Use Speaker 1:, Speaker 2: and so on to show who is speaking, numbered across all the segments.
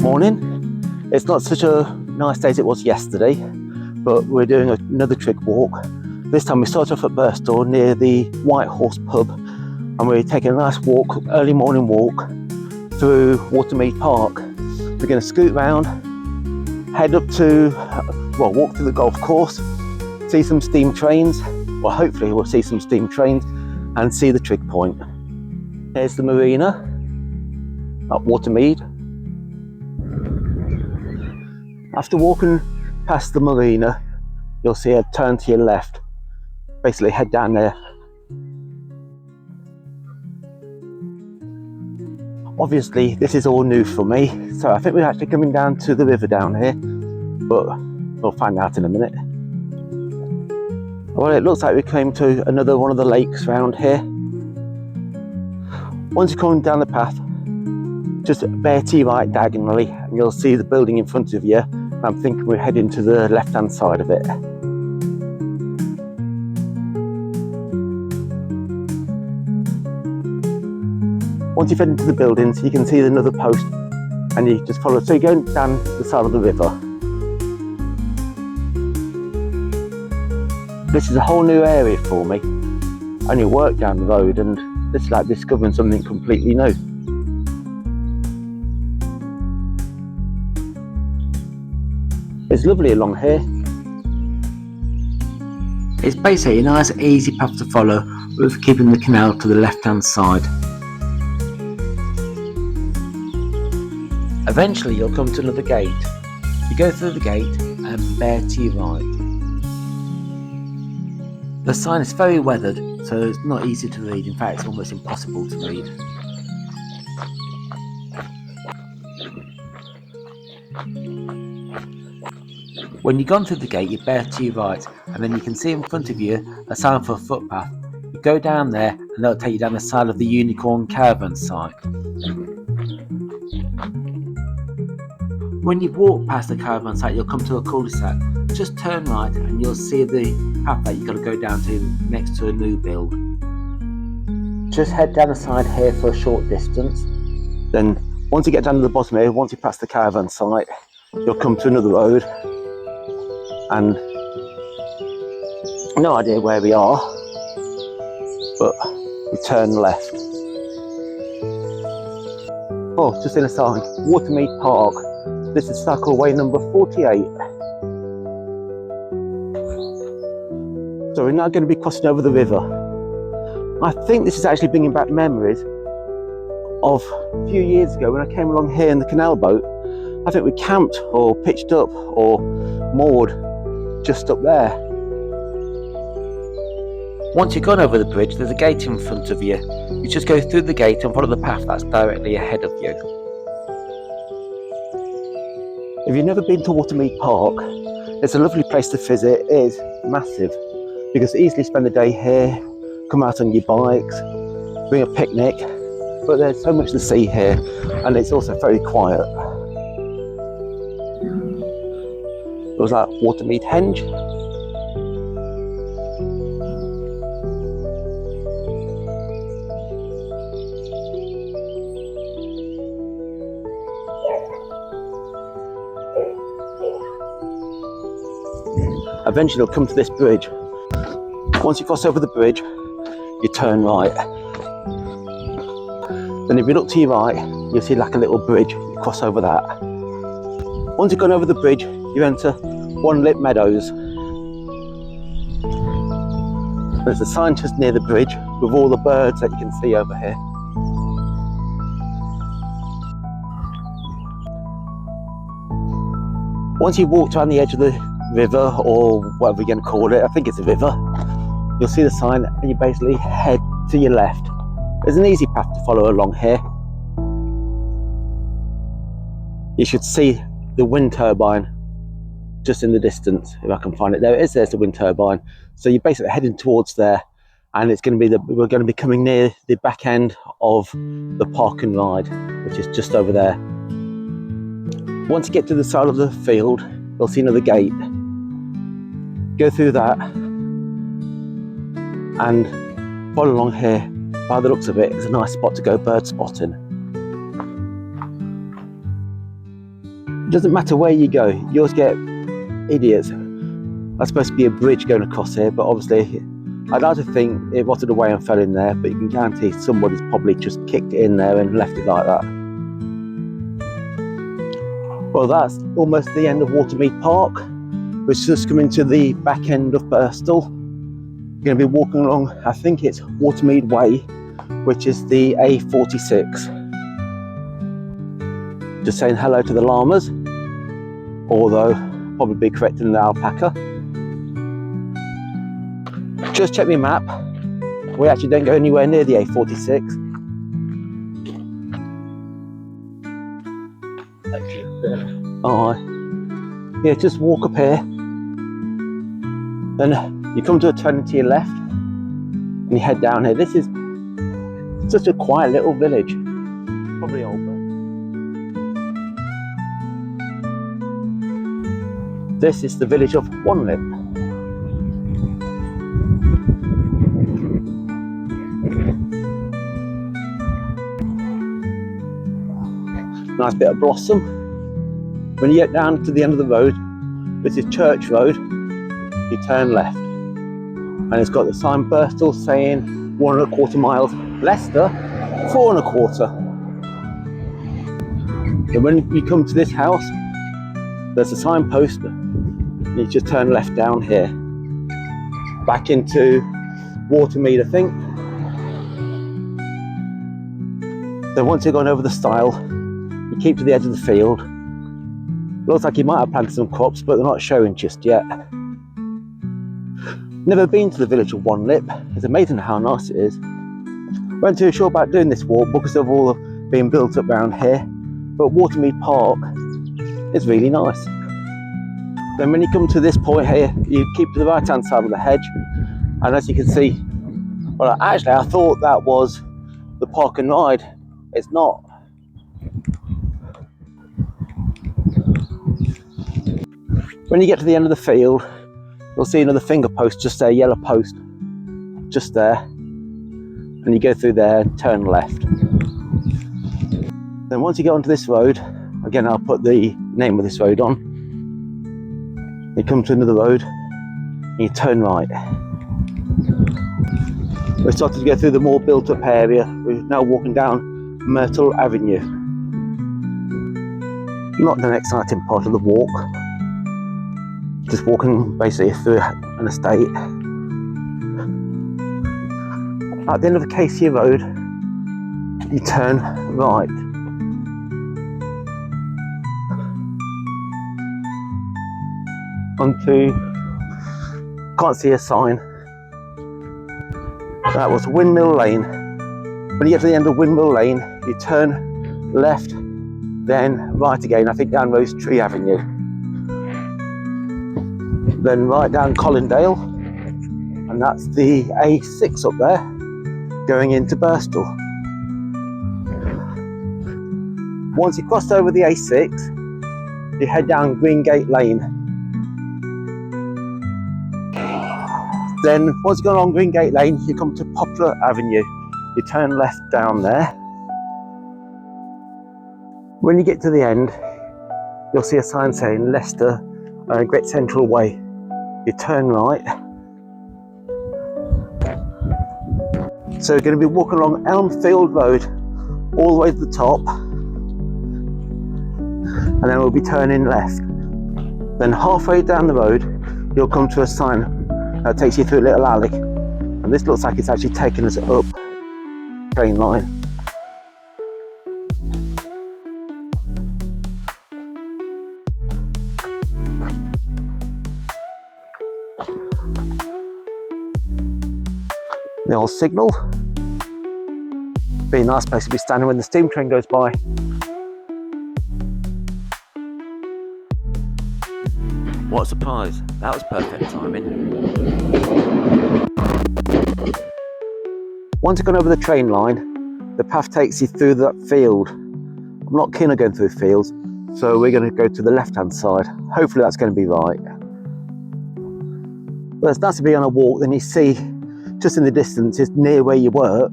Speaker 1: Morning. It's not such a nice day as it was yesterday, but we're doing another Trig walk. This time we start off at Birstall near the White Horse pub, and we're taking a nice walk, early morning walk through Watermead Park. We're going to scoot round, head up to, walk through the golf course, see some steam trains. Well, hopefully we'll see some steam trains and see the Trig point. There's the marina at Watermead. After walking past the marina, you'll see a turn to your left. Basically head down there. Obviously this is all new for me, so I think we're actually coming down to the river down here, but we'll find out in a minute. Well, it looks like we came to another one of the lakes around here. Once you're coming down the path, just bear to your right diagonally and you'll see the building in front of you. I'm thinking we're heading to the left hand side of it. Once you've headed into the buildings, you can see another post and you just follow. So you're going down the side of the river. This is a whole new area for me. I only work down the road and it's like discovering something completely new. It's lovely along here. It's basically a nice easy path to follow with keeping the canal to the left hand side. Eventually you'll come to another gate. You go through the gate and bear to your right. The sign is very weathered, so it's not easy to read. In fact, it's almost impossible to read. When you've gone through the gate, you bear to your right, and then you can see in front of you a sign for a footpath. You go down there, and they'll take you down the side of the Unicorn caravan site. When you've walked past the caravan site, you'll come to a cul-de-sac. Just turn right, and you'll see the path that you've got to go down to next to a new build. Just head down the side here for a short distance. Then, once you get down to the bottom here, once you pass the caravan site, you'll come to another road. And no idea where we are, but we turn left. Oh, just in a sign, Watermead Park. This is cycleway number 48. So we're now going to be crossing over the river. I think this is actually bringing back memories of a few years ago when I came along here in the canal boat. I think we camped or pitched up or moored just up there. Once you've gone over the bridge, there's a gate in front of you. You just go through the gate and follow the path that's directly ahead of you. If you've never been to Watermead Park, it's a lovely place to visit. It is massive. You can easily spend the day here, come out on your bikes, bring a picnic, but there's so much to see here and it's also very quiet. There was that Watermead henge. eventually you'll come to this bridge. Once you cross over the bridge, you turn right. Then if you look to your right, you'll see like a little bridge. You cross over that. Once you've gone over the bridge, you enter Wanlip Meadows. There's a sign just near the bridge with all the birds that you can see over here. Once you walk around the edge of the river, or whatever you're going to call it, I think it's a river, you'll see the sign and you basically head to your left. There's an easy path to follow along here. You should see the wind turbine just in the distance, if I can find it. There it is, there's the wind turbine. So you're basically heading towards there, and it's going to be we're going to be coming near the back end of the park and ride, which is just over there. Once you get to the side of the field, you'll see another gate. Go through that and follow along here. By the looks of it, it's a nice spot to go bird spotting. It doesn't matter where you go, you always get idiots. That's supposed to be a bridge going across here, but obviously I'd like to think it rotted away and fell in there, but you can guarantee somebody's probably just kicked it in there and left it like that. Well, that's almost the end of Watermead Park. We're just coming to the back end of Birstall. We're going to be walking along, I think it's Watermead Way, which is the A46. Just saying hello to the llamas, although probably be correcting the alpaca. Just check my map. We actually don't go anywhere near the A46. Alright. Yeah, just walk up here. Then you come to a turn to your left and you head down here. This is such a quiet little village. Probably old, but this is the village of Wanlip. Nice bit of blossom. When you get down to the end of the road, this is Church Road, you turn left. And it's got the sign Birstall saying 1¼ miles, Leicester 4¼ . And when you come to this house, there's a signpost. You just turn left down here, back into Watermead, I think. Then once you've gone over the stile, you keep to the edge of the field. Looks like you might have planted some crops, but they're not showing just yet. Never been to the village of Wanlip. It's amazing how nice it is. Weren't too sure about doing this walk because of all of being built up around here, but Watermead Park is really nice. Then when you come to this point here, you keep to the right hand side of the hedge, and as you can see, well, actually I thought that was the park and ride. It's not. When you get to the end of the field, you'll see another finger post just there, yellow post, just there. And you go through there and turn left. Then once you get onto this road, again I'll put the name of this road on. You come to another road, and you turn right. We're starting to go through the more built up area. We're now walking down Myrtle Avenue. Not an exciting part of the walk. Just walking basically through an estate. At the end of the Casey Road, you turn right. Onto, can't see a sign. That was Windmill Lane. When you get to the end of Windmill Lane, you turn left, then right again, I think down Rose Tree Avenue. Then right down Colindale, and that's the A6 up there, going into Birstall. Once you cross over the A6, you head down Greengate Lane. Then once you go along Greengate Lane, you come to Poplar Avenue. You turn left down there. When you get to the end, you'll see a sign saying Leicester Great Central Way. you turn right. So we're going to be walking along Elmfield Road all the way to the top, and then we'll be turning left. Then halfway down the road you'll come to a sign that takes you through a little alley, and this looks like it's actually taking us up train line. The old signal. Be a nice place to be standing when the steam train goes by. What a surprise, that was perfect timing. Once you've gone over the train line, the path takes you through that field. I'm not keen on going through fields, so we're going to go to the left hand side. Hopefully that's going to be right. Well, it's nice to be on a walk, then you see just in the distance is near where you work.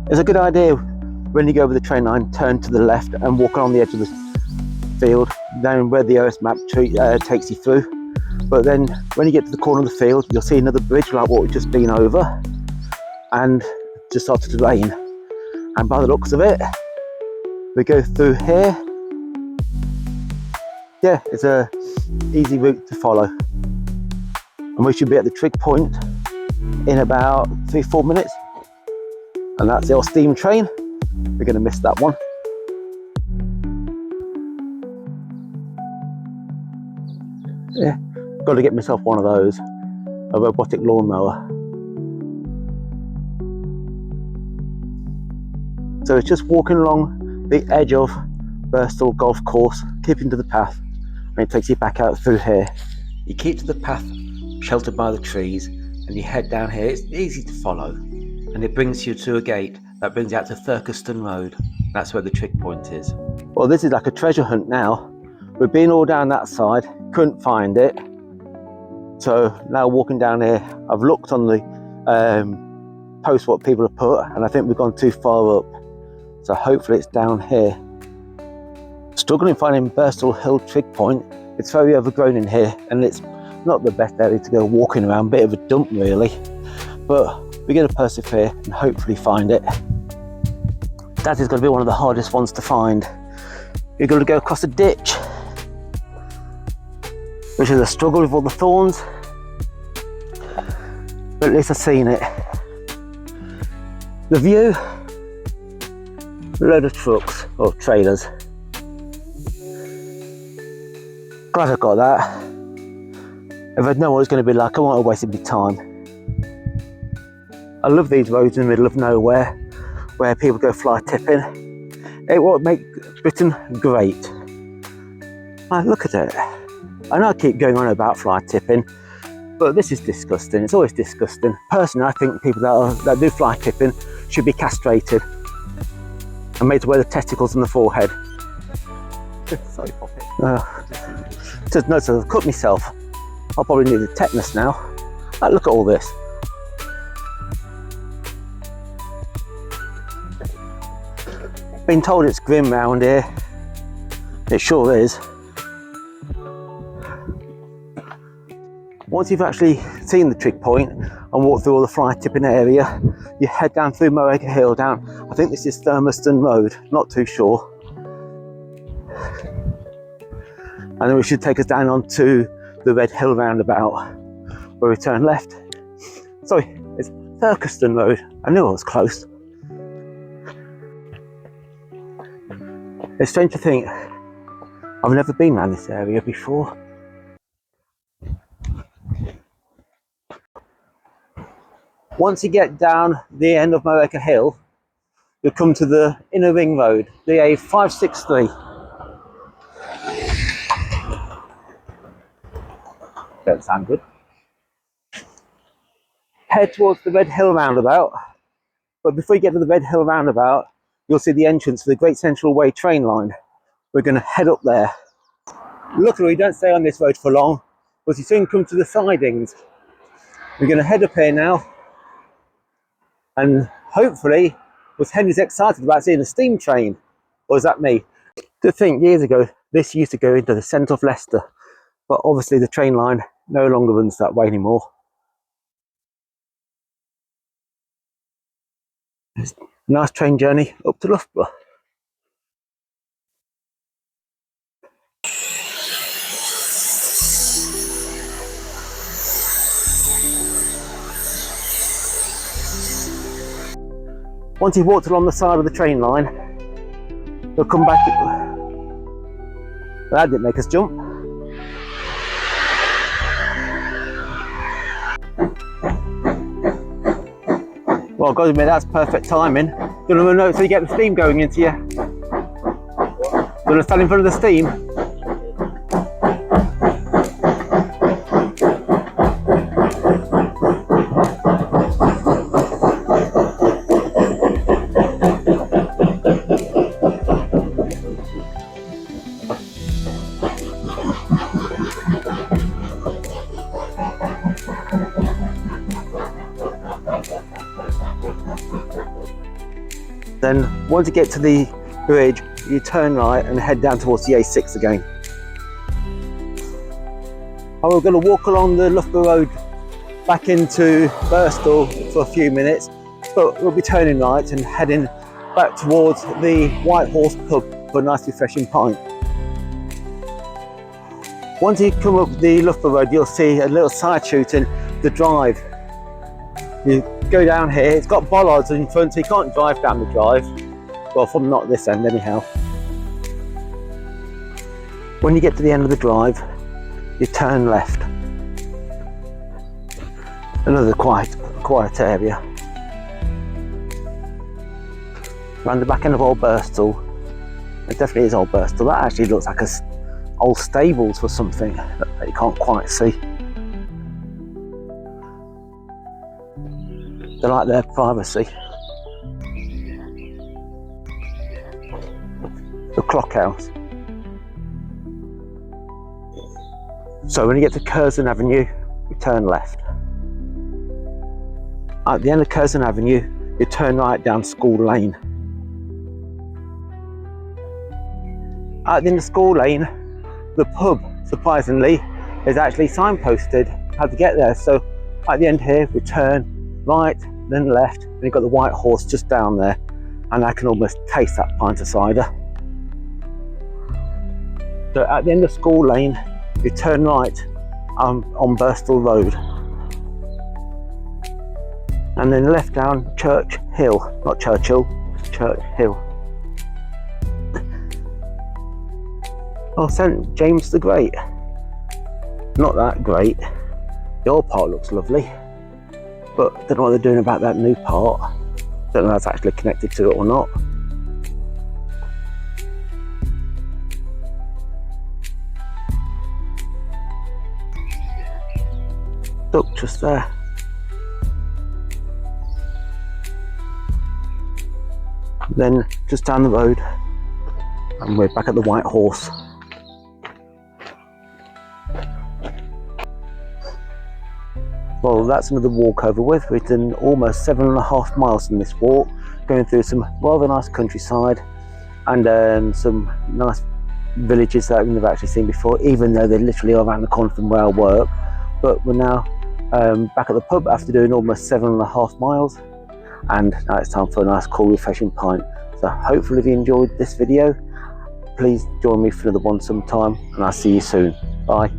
Speaker 1: It's a good idea when you go over the train line, turn to the left and walk along the edge of the field, down where the OS map takes you through. But then when you get to the corner of the field, you'll see another bridge like what we've just been over, and just started to rain. And by the looks of it, we go through here. Yeah, it's a easy route to follow. And we should be at the Trig point in about 3-4 minutes. And that's the old steam train. We're going to miss that one. Yeah, got to get myself one of those, a robotic lawnmower. So it's just walking along the edge of Birstall Golf Course, keeping to the path, and it takes you back out through here. You keep to the path, sheltered by the trees, and you head down here. It's easy to follow, and it brings you to a gate that brings you out to Thurkeston Road. That's where the Trig point is. Well, this is like a treasure hunt now. We've been all down that side, couldn't find it. So now walking down here, I've looked on the post what people have put, and I think we've gone too far up. So hopefully it's down here. Struggling finding Birstall Hill Trig point. It's very overgrown in here, and it's not the best area to go walking around, bit of a dump really. But we're going to persevere and hopefully find it. That is going to be one of the hardest ones to find. You're going to go across a ditch, which is a struggle with all the thorns. But at least I've seen it. The view, a load of trucks or trailers. Glad I got that. If I'd known what it was going to be like, I wouldn't have wasted my time. I love these roads in the middle of nowhere where people go fly tipping. It would make Britain great. Look at it. I know I keep going on about fly tipping, but this is disgusting. It's always disgusting. Personally, I think people that do fly tipping should be castrated and made to wear the testicles on the forehead. Sorry, Poppy. No, so I've cut myself. I'll probably need a tetanus now. Look at all this. Been told it's grim round here. It sure is. Once you've actually seen the Trig point and walked through all the fly tipping area, you head down through Moega Hill down. I think this is Thurkeston Road, not too sure. And then we should take us down onto the Red Hill roundabout where we turn left. Sorry, it's Thurkeston Road. I knew I was close. It's strange to think I've never been around this area before. Once you get down the end of Moega Hill, you'll come to the Inner Ring Road, the A563. Don't sound good. Head towards the Red Hill roundabout, but before you get to the Red Hill roundabout, you'll see the entrance for the Great Central Way train line. We're going to head up there. Luckily, we don't stay on this road for long, but you soon come to the sidings. We're going to head up here now and hopefully was Henry's excited about seeing the steam train, or is that me? To think years ago this used to go into the centre of Leicester, but obviously the train line no longer runs that way anymore. Nice train journey up to Loughborough. Once you've walked along the side of the train line, you'll come back. That didn't make us jump. Well, God, that's perfect timing. Don't want to know so you get the steam going into you. Don't want to stand in front of the steam. Then once you get to the bridge, you turn right and head down towards the A6 again. And we're going to walk along the Loughborough Road back into Birstall for a few minutes, but we'll be turning right and heading back towards the White Horse pub for a nice refreshing pint. Once you come up the Loughborough Road, you'll see a little side shoot in the drive. You go down here, it's got bollards in front so you can't drive down the drive. Well, from not this end anyhow. When you get to the end of the drive, you turn left. Another quiet area. Round the back end of Old Birstall. It definitely is Old Birstall. That actually looks like old stables for something that you can't quite see. They like their privacy. The clock house. So when you get to Curzon Avenue, you turn left. At the end of Curzon Avenue, you turn right down School Lane. At the end of School Lane, the pub, surprisingly, is actually signposted how to get there. So at the end here, we turn right, then left, and you've got the White Horse just down there, and I can almost taste that pint of cider. So at the end of School Lane, you turn right on Birstall Road, and then left down Church Hill, not Churchill, Church Hill. Oh, St James the Great. Not that great. The old part looks lovely, but I don't know what they're doing about that new part. Don't know if that's actually connected to it or not. Look, just there. Then just down the road, and we're back at the White Horse. Well, that's another walk over with. We've done almost 7.5 miles in this walk, going through some rather nice countryside and some nice villages that I've never actually seen before, even though they literally are around the corner from where I work. But we're now back at the pub after doing almost 7.5 miles, and now it's time for a nice cool refreshing pint. So hopefully if you enjoyed this video, please join me for another one sometime, and I'll see you soon. Bye.